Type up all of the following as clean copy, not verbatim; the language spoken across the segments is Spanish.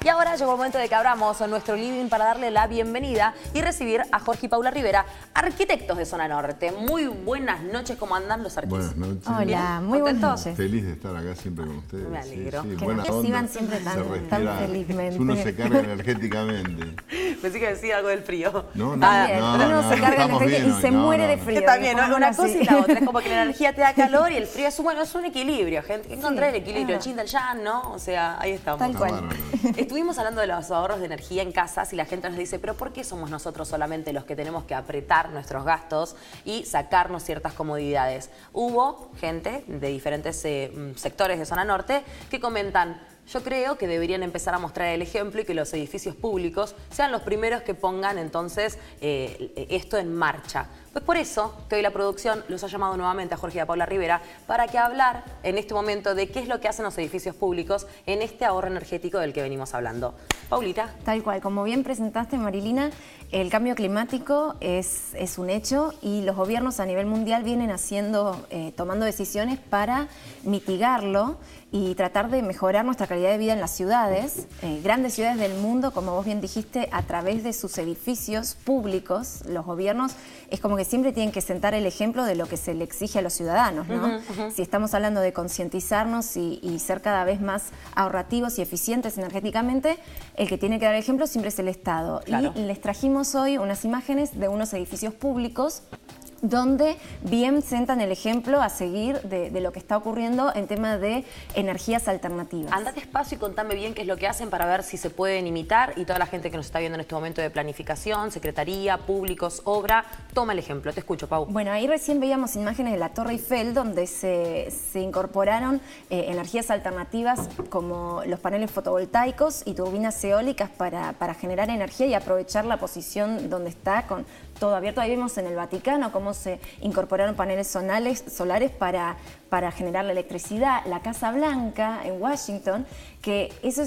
Y ahora llegó el momento de que abramos nuestro living para darle la bienvenida y recibir a Jorge y Paula Rivera, arquitectos de Zona Norte. Muy buenas noches, ¿cómo andan los arquitectos? Buenas noches. Hola, muy buenas noches. Feliz de estar acá siempre con ustedes. Me alegro. Sí, sí, Que buena no onda. reciban siempre tan felizmente. Uno se carga energéticamente. Pensé que decía algo del frío. No, También, uno se carga energética y se muere de frío. Está bien, ¿no? Una cosa así. y la otra. Es como que la energía te da calor y el frío es un equilibrio, gente. Encontrar el equilibrio, el yin del yang, ¿no? O sea, ahí estamos. Tal cual. Estuvimos hablando de los ahorros de energía en casas y la gente nos dice, pero ¿por qué somos nosotros solamente los que tenemos que apretar nuestros gastos y sacarnos ciertas comodidades? Hubo gente de diferentes sectores de Zona Norte que comentan, yo creo que deberían empezar a mostrar el ejemplo y que los edificios públicos sean los primeros que pongan entonces esto en marcha. Pues por eso que hoy la producción los ha llamado nuevamente a Jorge y a Paula Rivera para que hablar en este momento de qué es lo que hacen los edificios públicos en este ahorro energético del que venimos hablando. Paulita. Tal cual, como bien presentaste, Marilina, el cambio climático es un hecho y los gobiernos a nivel mundial vienen tomando decisiones para mitigarlo y tratar de mejorar nuestra calidad de vida en las ciudades, grandes ciudades del mundo, como vos bien dijiste, a través de sus edificios públicos. Los gobiernos es como que siempre tienen que sentar el ejemplo de lo que se le exige a los ciudadanos, ¿no? Si estamos hablando de concientizarnos y ser cada vez más ahorrativos y eficientes energéticamente, el que tiene que dar el ejemplo siempre es el Estado. Claro. Y les trajimos hoy unas imágenes de unos edificios públicos donde bien sentan el ejemplo a seguir de lo que está ocurriendo en tema de energías alternativas. Andate despacio y contame bien qué es lo que hacen para ver si se pueden imitar y toda la gente que nos está viendo en este momento de planificación, secretaría, públicos, obra, toma el ejemplo. Te escucho, Pau. Bueno, ahí recién veíamos imágenes de la Torre Eiffel donde se incorporaron energías alternativas como los paneles fotovoltaicos y turbinas eólicas para generar energía y aprovechar la posición donde está con todo abierto. Ahí vemos en el Vaticano cómo se incorporaron paneles solares para generar la electricidad. La Casa Blanca en Washington, que eso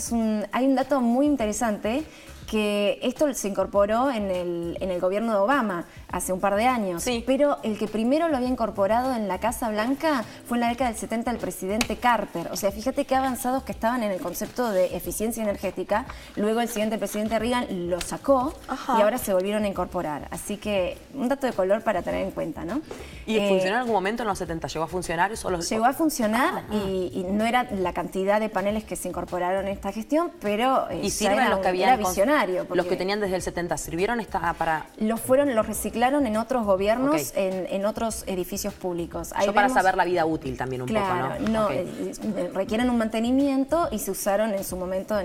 hay un dato muy interesante, que esto se incorporó en el gobierno de Obama hace un par de años, sí. Pero el que primero lo había incorporado en la Casa Blanca fue en la década del 70 el presidente Carter. O sea, fíjate qué avanzados que estaban en el concepto de eficiencia energética. Luego el siguiente presidente Reagan lo sacó. Ajá. Y ahora se volvieron a incorporar. Así que un dato de color para tener en cuenta, ¿no? ¿Y funcionó en algún momento en los 70? ¿Llegó a funcionar? Llegó a funcionar y no era la cantidad de paneles que se incorporaron en esta gestión, pero ¿y sirven los que habían era visionario. Los que tenían desde el 70? ¿Sirvieron para...? Los reciclaron en otros gobiernos, okay, en otros edificios públicos. Ahí para saber la vida útil también un poco, ¿no? Okay. Requieren un mantenimiento y se usaron en su momento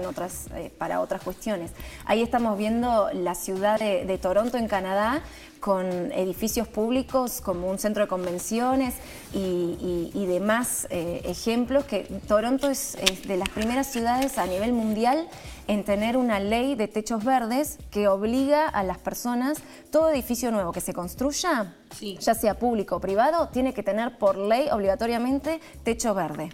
para otras cuestiones. Ahí estamos viendo la ciudad de Toronto, en Canadá, con edificios públicos como un centro de convenciones y demás ejemplos, que Toronto es de las primeras ciudades a nivel mundial en tener una ley de techos verdes que obliga a las personas, todo edificio nuevo que se construya, sí, ya sea público o privado, tiene que tener por ley obligatoriamente techo verde.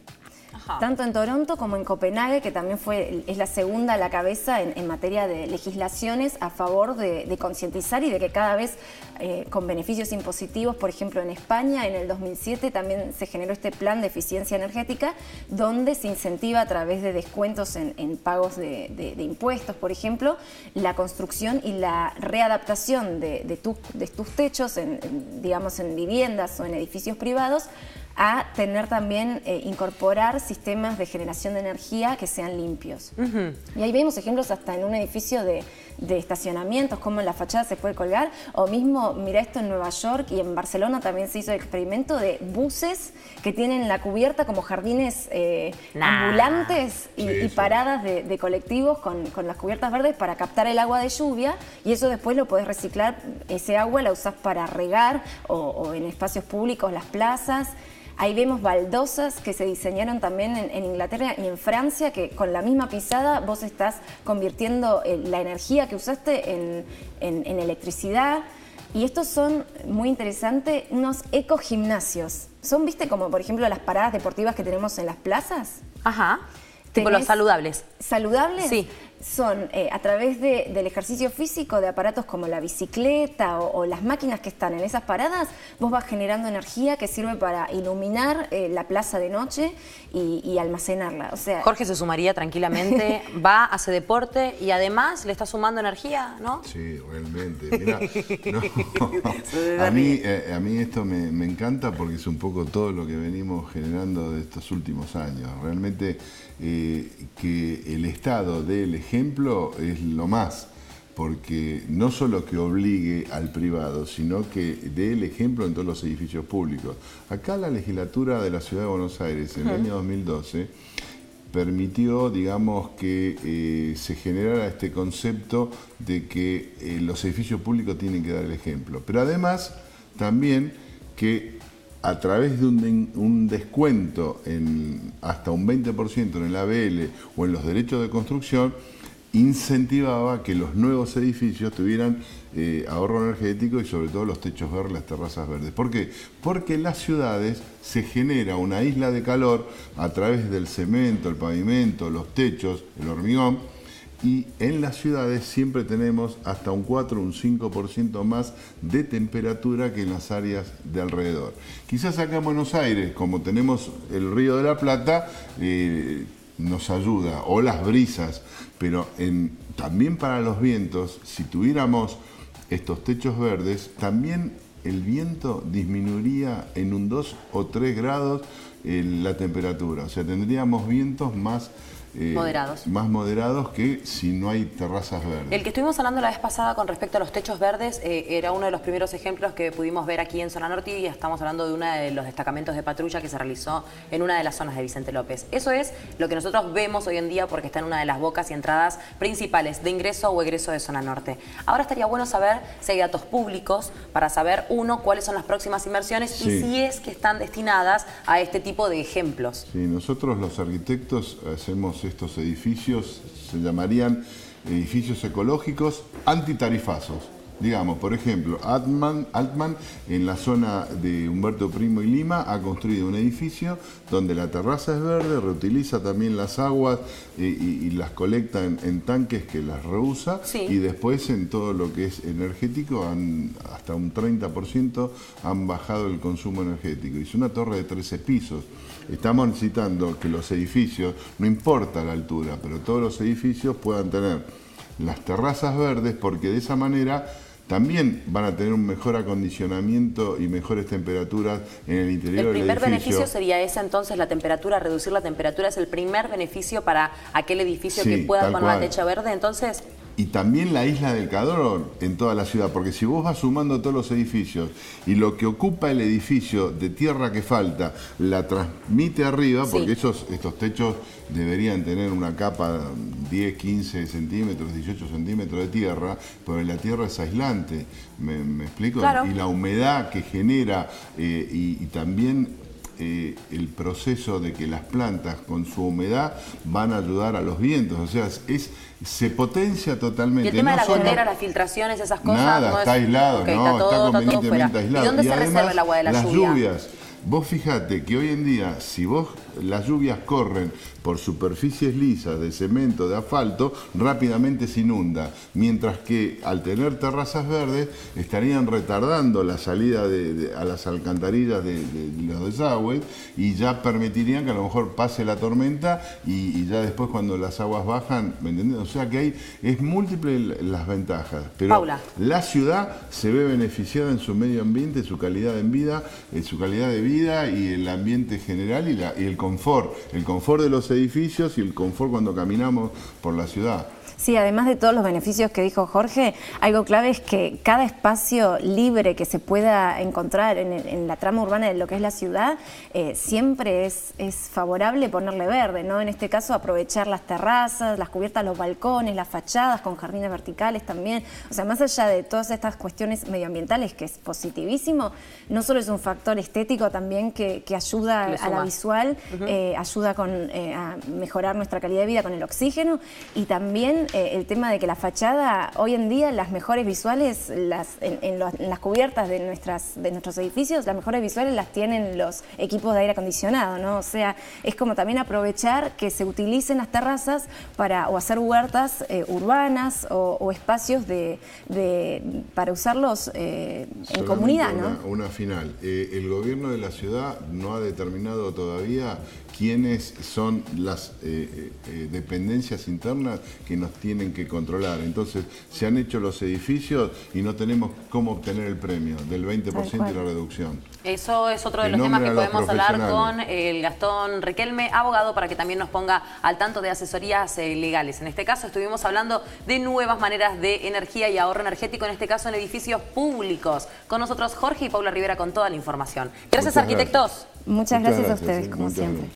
Ajá. Tanto en Toronto como en Copenhague, que también es la segunda a la cabeza en materia de legislaciones a favor de concientizar y de que cada vez con beneficios impositivos. Por ejemplo, en España en el 2007 también se generó este plan de eficiencia energética donde se incentiva a través de descuentos en pagos de impuestos, por ejemplo, la construcción y la readaptación de tus techos, digamos en viviendas o en edificios privados, a tener también, incorporar sistemas de generación de energía que sean limpios. Y ahí vemos ejemplos hasta en un edificio de estacionamientos, cómo en la fachada se puede colgar, o mismo, mira esto en Nueva York y en Barcelona también se hizo el experimento de buses que tienen la cubierta como jardines ambulantes y paradas de colectivos con las cubiertas verdes para captar el agua de lluvia, y eso después lo podés reciclar, ese agua la usás para regar o en espacios públicos, las plazas. Ahí vemos baldosas que se diseñaron también en Inglaterra y en Francia, que con la misma pisada vos estás convirtiendo la energía que usaste en electricidad. Y estos son, muy interesantes, unos ecogimnasios. Son, viste, como por ejemplo las paradas deportivas que tenemos en las plazas. Ajá. Tipo los saludables. ¿Saludables? Sí. son a través del ejercicio físico de aparatos como la bicicleta o las máquinas que están en esas paradas, vos vas generando energía que sirve para iluminar la plaza de noche y almacenarla. O sea, Jorge se sumaría tranquilamente, va, hace deporte y además le está sumando energía, ¿no? Sí, realmente. Mirá, no, a mí esto me encanta porque es un poco todo lo que venimos generando de estos últimos años. Realmente que el Estado dé el ejemplo es lo más, porque no solo que obligue al privado, sino que dé el ejemplo en todos los edificios públicos. Acá la legislatura de la Ciudad de Buenos Aires, en el año 2012, permitió, digamos, que se generara este concepto de que los edificios públicos tienen que dar el ejemplo. Pero además, también que a través de un descuento en hasta un 20% en el ABL o en los derechos de construcción, incentivaba que los nuevos edificios tuvieran ahorro energético y sobre todo los techos verdes, las terrazas verdes. ¿Por qué? Porque en las ciudades se genera una isla de calor a través del cemento, el pavimento, los techos, el hormigón, y en las ciudades siempre tenemos hasta un 4 o un 5% más de temperatura que en las áreas de alrededor. Quizás acá en Buenos Aires, como tenemos el Río de la Plata, nos ayuda, o las brisas, pero también para los vientos, si tuviéramos estos techos verdes, también el viento disminuiría en un 2 o 3 grados la temperatura, o sea, tendríamos vientos más moderados que si no hay terrazas verdes. El que estuvimos hablando la vez pasada con respecto a los techos verdes era uno de los primeros ejemplos que pudimos ver aquí en Zona Norte, y estamos hablando de uno de los destacamentos de patrulla que se realizó en una de las zonas de Vicente López. Eso es lo que nosotros vemos hoy en día porque está en una de las bocas y entradas principales de ingreso o egreso de Zona Norte. Ahora estaría bueno saber si hay datos públicos para saber, uno, cuáles son las próximas inversiones, sí, y si es que están destinadas a este tipo de ejemplos. Sí, nosotros los arquitectos hacemos estos edificios, se llamarían edificios ecológicos antitarifazos. Digamos, por ejemplo, Altman en la zona de Humberto Primo y Lima ha construido un edificio donde la terraza es verde, reutiliza también las aguas y las colecta en tanques que las reusa, sí, y después en todo lo que es energético hasta un 30% han bajado el consumo energético. Es una torre de 13 pisos. Estamos necesitando que los edificios, no importa la altura, pero todos los edificios puedan tener las terrazas verdes, porque de esa manera también van a tener un mejor acondicionamiento y mejores temperaturas en el interior del edificio. El primer beneficio sería ese, entonces, la temperatura, reducir la temperatura es el primer beneficio para aquel edificio, sí, que pueda poner la techa verde, entonces. Y también la isla del calor en toda la ciudad, porque si vos vas sumando todos los edificios y lo que ocupa el edificio de tierra que falta la transmite arriba, porque sí, estos techos deberían tener una capa 10, 15 centímetros, 18 centímetros de tierra, porque la tierra es aislante, ¿me explico? Claro. Y la humedad que genera y también el proceso de que las plantas con su humedad van a ayudar a los vientos, o sea, se potencia totalmente. Y el tema de la gotera, las filtraciones, esas cosas. Nada, no está aislado, okay, no, está convenientemente aislado. ¿Y dónde se reserva el agua de la lluvia? Las lluvias. Vos fíjate que hoy en día, si las lluvias corren por superficies lisas de cemento, de asfalto, rápidamente se inunda. Mientras que al tener terrazas verdes, estarían retardando la salida a las alcantarillas de los desagües y ya permitirían que a lo mejor pase la tormenta y ya después cuando las aguas bajan, ¿me entendés? O sea que es múltiple las ventajas. Pero Paula, la ciudad se ve beneficiada en su medio ambiente, su calidad de vida, su calidad de vida y el ambiente general y el confort de los edificios y el confort cuando caminamos por la ciudad. Sí, además de todos los beneficios que dijo Jorge, algo clave es que cada espacio libre que se pueda encontrar en la trama urbana de lo que es la ciudad, siempre es favorable ponerle verde, ¿no? En este caso, aprovechar las terrazas, las cubiertas, los balcones, las fachadas con jardines verticales también. O sea, más allá de todas estas cuestiones medioambientales, que es positivísimo, no solo es un factor estético también que ayuda a la visual, ayuda a mejorar nuestra calidad de vida con el oxígeno, y también también el tema de que la fachada, hoy en día las mejores visuales, en las cubiertas de nuestros edificios, las mejores visuales las tienen los equipos de aire acondicionado, ¿no? O sea, es como también aprovechar que se utilicen las terrazas para o hacer huertas urbanas o espacios para usarlos en comunidad, ¿no? Una final. El gobierno de la ciudad no ha determinado todavía quiénes son las dependencias internas que nos tienen que controlar. Entonces, se han hecho los edificios y no tenemos cómo obtener el premio del 20% de la reducción. Eso es otro de los temas que podemos hablar con el Gastón Riquelme, abogado, para que también nos ponga al tanto de asesorías legales. En este caso estuvimos hablando de nuevas maneras de energía y ahorro energético, en este caso en edificios públicos. Con nosotros Jorge y Paula Rivera con toda la información. Gracias, arquitectos. Muchas gracias a ustedes, como siempre.